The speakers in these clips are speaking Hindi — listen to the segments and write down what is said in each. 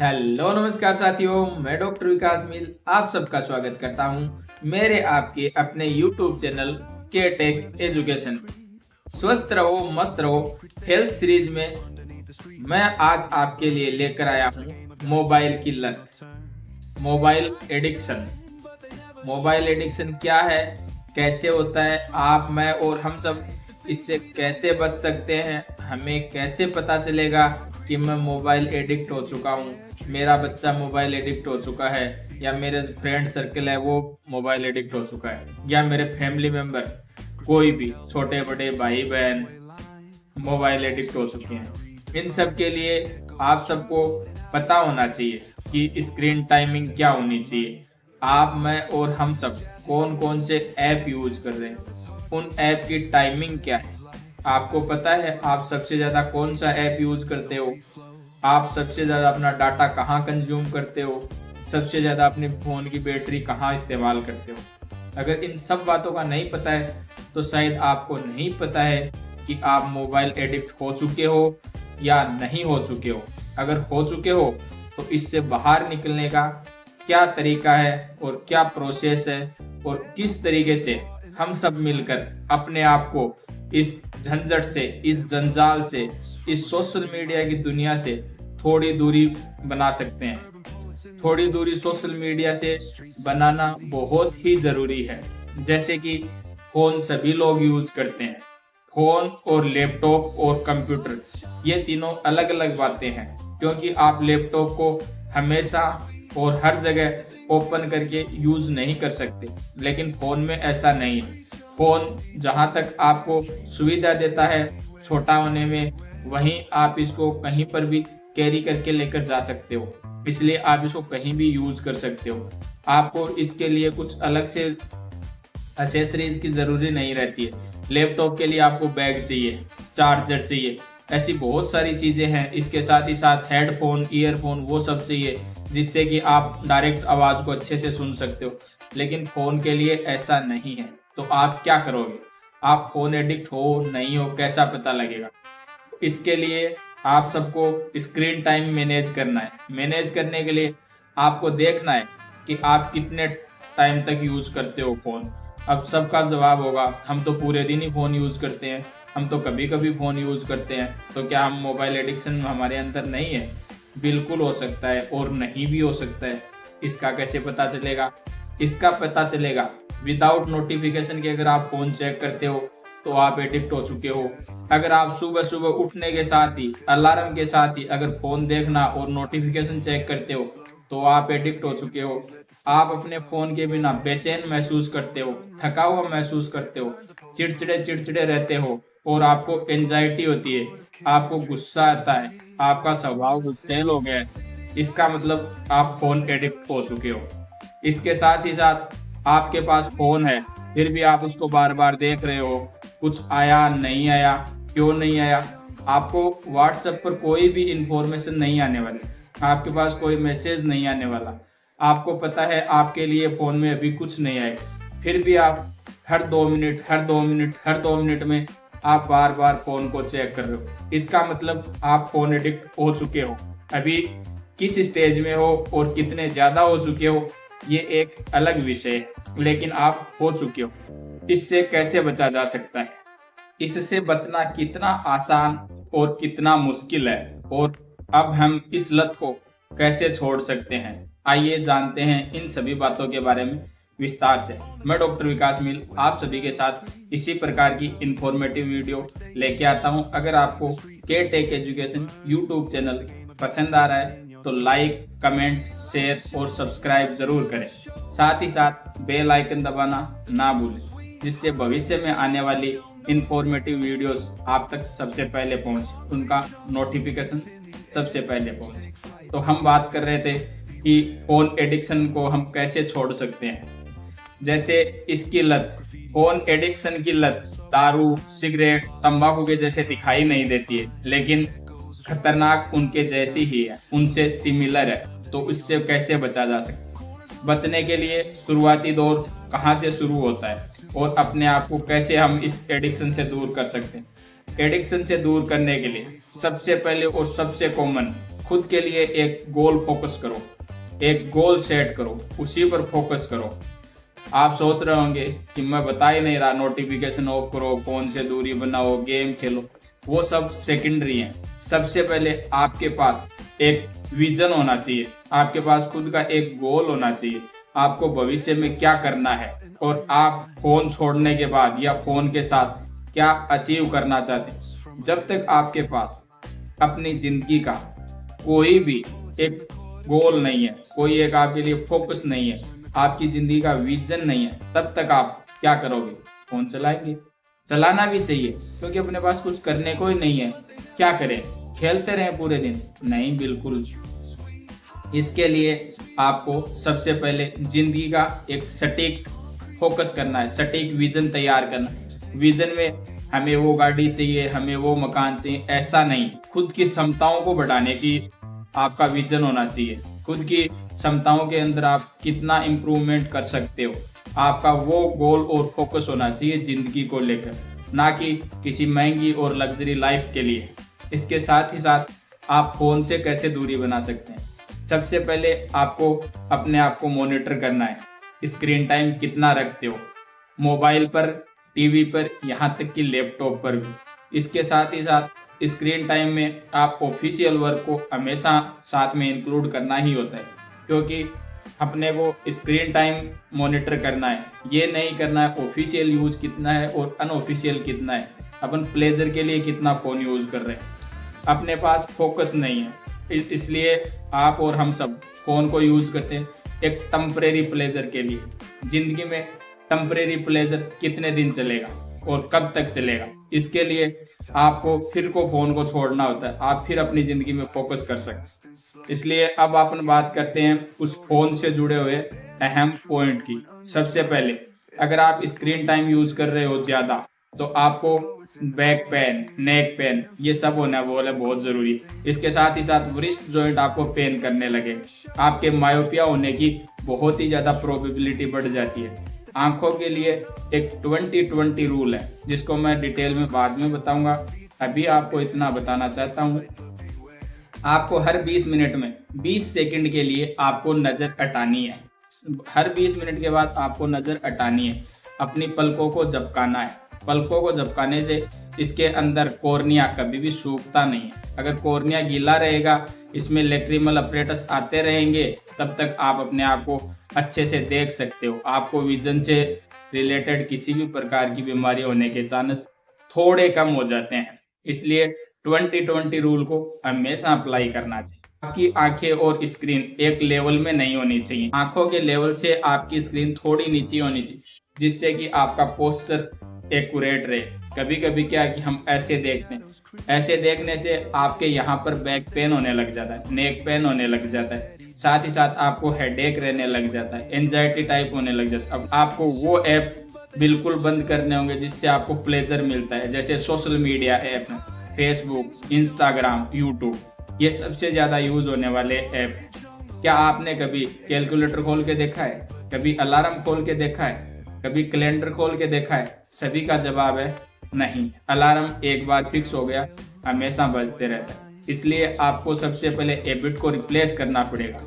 हेलो नमस्कार साथियों, मैं डॉक्टर विकास मिल आप सबका स्वागत करता हूं मेरे आपके अपने YouTube चैनल के टेक एजुकेशन। स्वस्थ रहो मस्त रहो हेल्थ सीरीज में मैं आज आपके लिए लेकर आया हूं मोबाइल की लत। Mobile addiction. मोबाइल एडिक्शन क्या है, कैसे होता है, आप मैं और हम सब इससे कैसे बच सकते हैं, हमें कैसे पता चलेगा कि मैं मोबाइल एडिक्ट हो चुका हूँ, मेरा बच्चा मोबाइल एडिक्ट हो चुका है, या मेरे फ्रेंड सर्कल है वो मोबाइल एडिक्ट हो चुका है, या मेरे फैमिली मेंबर कोई भी छोटे बड़े भाई बहन मोबाइल एडिक्ट हो चुके हैं। इन सब के लिए आप सबको पता होना चाहिए कि स्क्रीन टाइमिंग क्या होनी चाहिए। आप मैं और हम सब कौन कौन से ऐप यूज कर रहे हैं, उन ऐप की टाइमिंग क्या है, आपको पता है आप सबसे ज़्यादा कौन सा ऐप यूज करते हो, आप सबसे ज़्यादा अपना डाटा कहाँ कंज्यूम करते हो, सबसे ज़्यादा अपने फ़ोन की बैटरी कहाँ इस्तेमाल करते हो। अगर इन सब बातों का नहीं पता है तो शायद आपको नहीं पता है कि आप मोबाइल एडिक्ट हो चुके हो या नहीं हो चुके हो। अगर हो चुके हो तो इससे बाहर निकलने का क्या तरीका है और क्या प्रोसेस है, और किस तरीके से हम सब मिलकर अपने आप को इस झंझट से, इस जंजाल से, इस सोशल मीडिया की दुनिया से थोड़ी दूरी बना सकते हैं। थोड़ी दूरी सोशल मीडिया से बनाना बहुत ही जरूरी है। जैसे कि फोन सभी लोग यूज करते हैं, फोन और लैपटॉप और कंप्यूटर ये तीनों अलग अलग बातें हैं, क्योंकि आप लैपटॉप को हमेशा और हर जगह ओपन करके यूज नहीं कर सकते, लेकिन फोन में ऐसा नहीं है। फोन जहां तक आपको सुविधा देता है छोटा होने में, वहीं आप इसको कहीं पर भी कैरी करके लेकर जा सकते हो, इसलिए आप इसको कहीं भी यूज कर सकते हो। आपको इसके लिए कुछ अलग से एसेसरीज की जरूरी नहीं रहती है। लैपटॉप के लिए आपको बैग चाहिए, चार्जर चाहिए, ऐसी बहुत सारी चीजें हैं। इसके साथ ही साथ हेडफोन, ईयरफोन वो सब चाहिए, जिससे कि आप डायरेक्ट आवाज को अच्छे से सुन सकते हो। लेकिन फोन के लिए ऐसा नहीं है। तो आप क्या करोगे? आप फोन एडिक्ट हो नहीं हो कैसा पता लगेगा? इसके लिए आप सबको स्क्रीन टाइम मैनेज करना है। मैनेज करने के लिए आपको देखना है कि आप कितने टाइम तक यूज करते हो फोन। अब सबका जवाब होगा हम तो पूरे दिन ही फोन यूज करते हैं, हम तो कभी कभी फोन यूज करते हैं, तो क्या हम मोबाइल एडिक्शन हमारे अंदर नहीं है? बिल्कुल हो सकता है और नहीं भी हो सकता है। इसका कैसे पता चलेगा? इसका पता चलेगा विदाउट नोटिफिकेशन के। अगर आप फोन चेक करते हो तो आप एडिक्ट हो चुके हो। अगर आप सुबह सुबह उठने के साथ ही, अलार्म के साथ ही अगर फोन देखना और नोटिफिकेशन चेक करते हो तो आप एडिक्ट हो चुके हो। आप अपने फोन के बिना बेचैन महसूस करते हो, थका हुआ महसूस करते हो, चिड़चिड़े चिड़चिड़े रहते हो, और आपको एंजाइटी होती है, आपको गुस्सा आता है, आपका स्वभाव गुस्सैल हो गया है। इसका मतलब आप फोन एडिक्ट हो चुके हो। इसके साथ ही साथ आपके पास फोन है फिर भी आप उसको बार बार देख रहे हो, कुछ आया नहीं आया, क्यों नहीं आया? आपको व्हाट्सएप पर कोई भी इंफॉर्मेशन नहीं आने वाली, आपके पास कोई मैसेज नहीं आने वाला, आपको पता है आपके लिए फोन में अभी कुछ नहीं आएगा, फिर भी आप हर 2 मिनट हर 2 मिनट हर 2 मिनट में आप बार बार फोन को चेक कर रहे हो। इसका मतलब आप फोन एडिक्ट हो चुके हो। अभी किस स्टेज में हो और कितने ज्यादा हो चुके हो ये एक अलग विषय है, लेकिन आप हो चुके हो। इससे कैसे बचा जा सकता है? इससे बचना कितना आसान और कितना मुश्किल है, और अब हम इस लत को कैसे छोड़ सकते हैं, आइए जानते हैं इन सभी बातों के बारे में विस्तार से। मैं डॉक्टर विकास मिल आप सभी के साथ इसी प्रकार की इंफॉर्मेटिव वीडियो लेके आता हूं। अगर आपको के टेक एजुकेशन यूट्यूब चैनल पसंद आ रहा है तो लाइक, कमेंट, शेयर और सब्सक्राइब जरूर करें। साथ ही साथ बेल आइकन दबाना ना भूलें, जिससे भविष्य में आने वाली इंफॉर्मेटिव वीडियोस आप तक सबसे पहले पहुंचे, उनका नोटिफिकेशन सबसे पहले पहुंचे। तो हम बात कर रहे थे कि फोन एडिक्शन को हम कैसे छोड़ सकते हैं। जैसे इसकी लत, फोन एडिक्शन की लत दारू, सिगरेट, तंबाकू के जैसे दिखाई नहीं देती है, लेकिन खतरनाक उनके जैसी ही है, उनसे सिमिलर है। तो इससे कैसे बचा जा सकता है? बचने के लिए शुरुआती दौर कहाँ से शुरू होता है और अपने आप को कैसे हम इस एडिक्शन से दूर कर सकते हैं? एडिक्शन से दूर करने के लिए सबसे पहले और सबसे कॉमन खुद के लिए एक गोल फोकस करो, एक गोल सेट करो, उसी पर फोकस करो। आप सोच रहे होंगे कि मैं बता ही नहीं रहा, नोटिफिकेशन ऑफ करो, फोन से दूरी बनाओ, गेम खेलो, वो सब सेकेंडरी हैं। सबसे पहले आपके पास एक विजन होना चाहिए, आपके पास खुद का एक गोल होना चाहिए, आपको भविष्य में क्या करना है और आप फोन छोड़ने के बाद या फोन के साथ क्या अचीव करना चाहते हैं। जब तक आपके पास अपनी जिंदगी का कोई भी एक गोल नहीं है, कोई एक आपके लिए फोकस नहीं है, आपकी जिंदगी का विजन नहीं है, तब तक आप क्या करोगे? फोन चलाएंगे। चलाना भी चाहिए क्योंकि अपने पास कुछ करने को ही नहीं है। क्या करें? खेलते रहें पूरे दिन? नहीं, बिल्कुल। इसके लिए आपको सबसे पहले जिंदगी का एक सटीक फोकस करना है, सटीक विजन तैयार करना है। विजन में हमें वो गाड़ी चाहिए, हमें वो मकान चाहिए, ऐसा नहीं। खुद की क्षमताओं को बढ़ाने की आपका विजन होना चाहिए। खुद की क्षमताओं के अंदर आप कितना इम्प्रूवमेंट कर सकते हो, आपका वो गोल और फोकस होना चाहिए जिंदगी को लेकर, ना कि किसी महंगी और लग्जरी लाइफ के लिए। इसके साथ ही साथ आप फोन से कैसे दूरी बना सकते हैं? सबसे पहले आपको अपने आप को मॉनिटर करना है। स्क्रीन टाइम कितना रखते हो, मोबाइल पर, टीवी पर, यहाँ तक कि लैपटॉप पर भी। इसके साथ ही साथ स्क्रीन टाइम में आप ऑफिशियल वर्क को हमेशा साथ में इंक्लूड करना ही होता है, क्योंकि अपने को स्क्रीन टाइम मॉनिटर करना है। ये नहीं करना है ऑफिशियल यूज कितना है और अनऑफिशियल कितना है, अपन प्लेजर के लिए कितना फ़ोन यूज़ कर रहे हैं। अपने पास फोकस नहीं है, इसलिए आप और हम सब फ़ोन को यूज़ करते हैं एक टेम्परेरी प्लेजर के लिए। ज़िंदगी में टेम्परेरी प्लेजर कितने दिन चलेगा और कब तक चलेगा? इसके लिए आपको फिर को फ़ोन को छोड़ना होता है, आप फिर अपनी ज़िंदगी में फोकस कर सकते हैं। इसलिए अब अपन बात करते हैं उस फ़ोन से जुड़े हुए अहम पॉइंट की। सबसे पहले, अगर आप स्क्रीन टाइम यूज़ कर रहे हो ज़्यादा, तो आपको बैक पेन, नेक पेन, ये सब होना बहुत ज़रूरी। इसके साथ ही साथ वृस्ट जॉइंट आपको पेन करने लगे, आपके मायोपिया होने की बहुत ही ज़्यादा प्रोबेबिलिटी बढ़ जाती है। आंखों के लिए एक 20-20 रूल है, जिसको मैं डिटेल में बाद में बताऊंगा। अभी आपको इतना बताना चाहता हूँ, आपको हर 20 मिनट में 20 सेकंड के लिए आपको नज़र हटानी है। हर 20 मिनट के बाद आपको नज़र हटानी है, अपनी पलकों को झपकाना है। पलकों को झपकाने से इसके अंदर कॉर्निया कभी भी सूखता नहीं है। अगर कॉर्निया गीला रहेगा, इसमें लैक्रिमल अपरेटस आते रहेंगे, तब तक आप अपने आप को अच्छे से देख सकते हो। आपको विजन से रिलेटेड किसी भी प्रकार की बीमारी होने के चांस थोड़े कम हो जाते हैं। इसलिए 20-20 रूल को हमेशा अप्लाई करना चाहिए। आपकी आंखें और स्क्रीन एक लेवल में नहीं होनी चाहिए। आंखों के लेवल से आपकी स्क्रीन थोड़ी नीचे होनी चाहिए, जिससे कि आपका पोस्चर एक्यूरेट रहे। कभी कभी क्या कि हम ऐसे देखते हैं, ऐसे देखने से आपके यहाँ पर बैक पेन होने लग जाता है, नेक पेन होने लग जाता है, साथ ही साथ आपको हेडेक रहने लग जाता है, एंजाइटी टाइप होने लग जाता है। अब आपको वो ऐप बिल्कुल बंद करने होंगे जिससे आपको प्लेजर मिलता है, जैसे social media app, Facebook, Instagram, YouTube, ये सबसे ज़्यादा यूज़ होने वाले ऐप हैं। क्या आपने कभी कैलकुलेटर खोल के देखा है? कभी अलार्म खोल के देखा है? कभी कैलेंडर खोल के देखा है? सभी का जवाब है नहीं। अलार्म एक बार फिक्स हो गया, हमेशा बजते रहता है। इसलिए आपको सबसे पहले हैबिट को रिप्लेस करना पड़ेगा।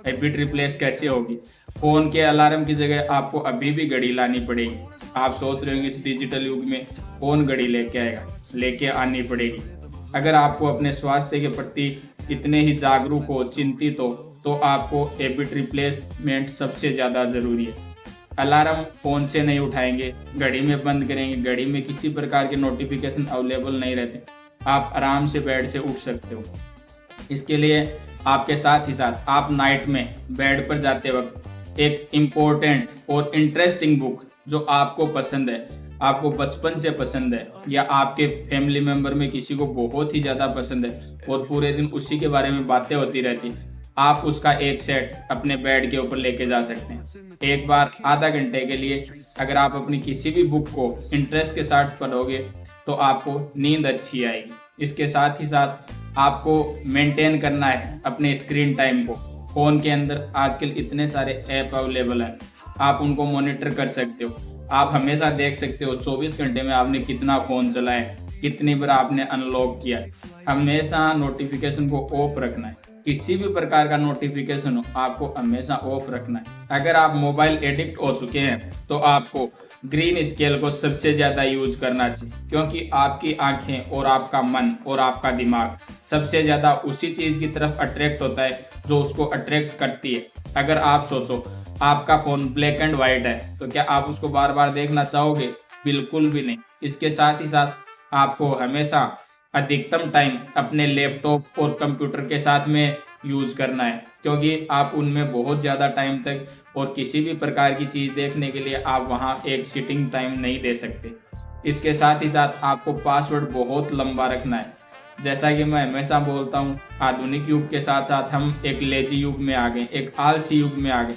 हैबिट रिप्लेस कैसे होगी? फ़ोन के अलार्म की जगह आपको अभी भी घड़ी लानी पड़ेगी। आप सोच रहे होंगे इस डिजिटल युग में कौन घड़ी लेके आएगा? लेके आनी पड़ेगी। अगर आपको अपने स्वास्थ्य के प्रति इतने ही जागरूक हो, चिंतित हो, तो आपको हैबिट रिप्लेसमेंट सबसे ज़्यादा ज़रूरी है। अलार्म फ़ोन से नहीं उठाएंगे, घड़ी में बंद करेंगे, घड़ी में किसी प्रकार के नोटिफिकेशन अवेलेबल नहीं रहते, आप आराम से बेड से उठ सकते हो। इसके लिए आपके साथ ही साथ आप नाइट में बेड पर जाते वक्त एक इम्पोर्टेंट और इंटरेस्टिंग बुक जो आपको पसंद है, आपको बचपन से पसंद है, या आपके फैमिली मेम्बर में किसी को बहुत ही ज़्यादा पसंद है और पूरे दिन उसी के बारे में बातें होती रहती, आप उसका एक सेट अपने बेड के ऊपर लेके जा सकते हैं। एक बार आधा घंटे के लिए अगर आप अपनी किसी भी बुक को इंटरेस्ट के साथ पढ़ोगे तो आपको नींद अच्छी आएगी। इसके साथ ही साथ आपको मेंटेन करना है अपने स्क्रीन टाइम को। फ़ोन के अंदर आजकल इतने सारे ऐप अवेलेबल हैं, आप उनको मॉनिटर कर सकते हो। आप हमेशा देख सकते हो 24 घंटे में आपने कितना फ़ोन चलाया, कितनी बार आपने अनलॉक किया। हमेशा नोटिफिकेशन को ऑफ रखना है। किसी भी प्रकार का नोटिफिकेशन हो आपको हमेशा ऑफ रखना है। अगर आप मोबाइल एडिक्ट हो चुके हैं तो आपको ग्रीन स्केल को सबसे ज़्यादा यूज करना चाहिए, क्योंकि आपकी आंखें और आपका मन और आपका दिमाग सबसे ज़्यादा उसी चीज़ की तरफ अट्रैक्ट होता है जो उसको अट्रैक्ट करती है। अगर आप सोचो आपका फ़ोन ब्लैक एंड वाइट है तो क्या आप उसको बार बार देखना चाहोगे? बिल्कुल भी नहीं। इसके साथ ही साथ आपको हमेशा अधिकतम टाइम अपने लैपटॉप और कंप्यूटर के साथ में यूज करना है, क्योंकि आप उनमें बहुत ज़्यादा टाइम तक और किसी भी प्रकार की चीज़ देखने के लिए आप वहाँ एक सिटिंग टाइम नहीं दे सकते। इसके साथ ही साथ आपको पासवर्ड बहुत लंबा रखना है। जैसा कि मैं हमेशा बोलता हूँ, आधुनिक युग के साथ साथ हम एक लेजी युग में आ गए, एक आलसी युग में आ गए।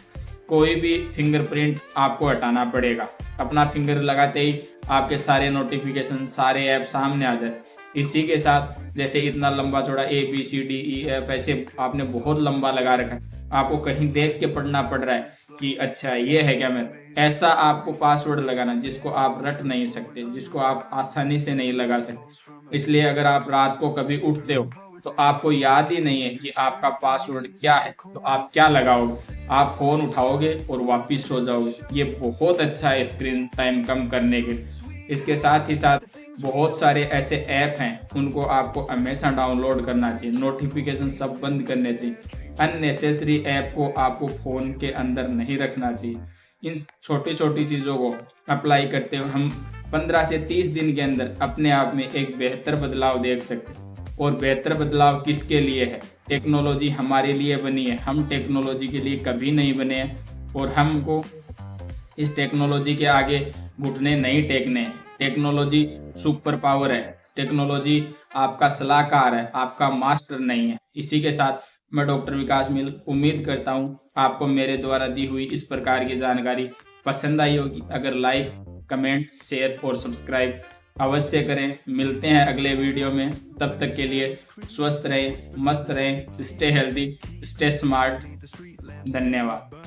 कोई भी फिंगरप्रिंट आपको हटाना पड़ेगा। अपना फिंगर लगाते ही आपके सारे नोटिफिकेशन, सारे ऐप सामने आ जाए। इसी के साथ जैसे इतना लंबा चौड़ा ABCDEF ऐसे आपने बहुत लंबा लगा रखा है, आपको कहीं देख के पढ़ना पड़ रहा है कि अच्छा ये है क्या मैं, ऐसा आपको पासवर्ड लगाना जिसको आप रट नहीं सकते, जिसको आप आसानी से नहीं लगा सकते। इसलिए अगर आप रात को कभी उठते हो तो आपको याद ही नहीं है कि आपका पासवर्ड क्या है, तो आप क्या लगाओगे? आप फ़ोन उठाओगे और वापिस सो जाओगे। ये बहुत अच्छा है स्क्रीन टाइम कम करने के लिए। इसके साथ ही साथ बहुत सारे ऐसे ऐप हैं, उनको आपको हमेशा डाउनलोड करना चाहिए, नोटिफिकेशन सब बंद करने चाहिए। अननेसेसरी ऐप को आपको फ़ोन के अंदर नहीं रखना चाहिए। इन छोटी छोटी चीज़ों को अप्लाई करते हुए हम 15 से 30 दिन के अंदर अपने आप में एक बेहतर बदलाव देख सकते हैं। और बेहतर बदलाव किसके लिए है? टेक्नोलॉजी हमारे लिए बनी है, हम टेक्नोलॉजी के लिए कभी नहीं बने हैं और हमको इस टेक्नोलॉजी के आगे घुटने नहीं टेकने हैं। टेक्नोलॉजी सुपर पावर है, टेक्नोलॉजी आपका सलाहकार है, आपका मास्टर नहीं है। इसी के साथ मैं डॉक्टर विकास मिल उम्मीद करता हूँ आपको मेरे द्वारा दी हुई इस प्रकार की जानकारी पसंद आई होगी। अगर लाइक, कमेंट, शेयर और सब्सक्राइब अवश्य करें। मिलते हैं अगले वीडियो में, तब तक के लिए स्वस्थ रहें, मस्त रहें, स्टे हेल्दी, स्टे स्मार्ट। धन्यवाद।